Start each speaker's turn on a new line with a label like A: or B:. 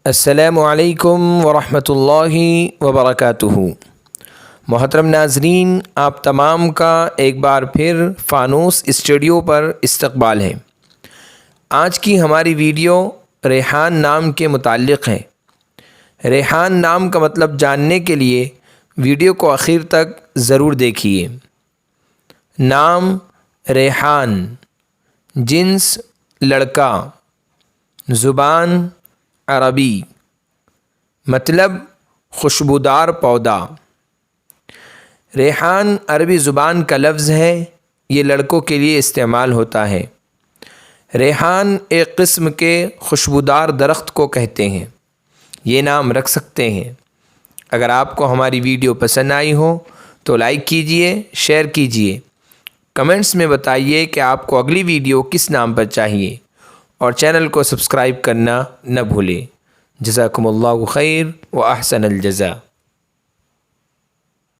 A: السلام علیکم ورحمۃ اللہ وبرکاتہ۔ محترم ناظرین، آپ تمام کا ایک بار پھر فانوس اسٹوڈیو پر استقبال ہے۔ آج کی ہماری ویڈیو ریحان نام کے متعلق ہے۔ ریحان نام کا مطلب جاننے کے لیے ویڈیو کو آخر تک ضرور دیکھیے۔ نام ریحان، جنس لڑکا، زبان عربی، مطلب خوشبودار پودا۔ ریحان عربی زبان کا لفظ ہے، یہ لڑکوں کے لیے استعمال ہوتا ہے۔ ریحان ایک قسم کے خوشبودار درخت کو کہتے ہیں، یہ نام رکھ سکتے ہیں۔ اگر آپ کو ہماری ویڈیو پسند آئی ہو تو لائک کیجئے، شیئر کیجئے، کمنٹس میں بتائیے کہ آپ کو اگلی ویڈیو کس نام پر چاہیے، اور چینل کو سبسکرائب کرنا نہ بھولیں۔ جزاکم اللہ خیر و احسن الجزاء۔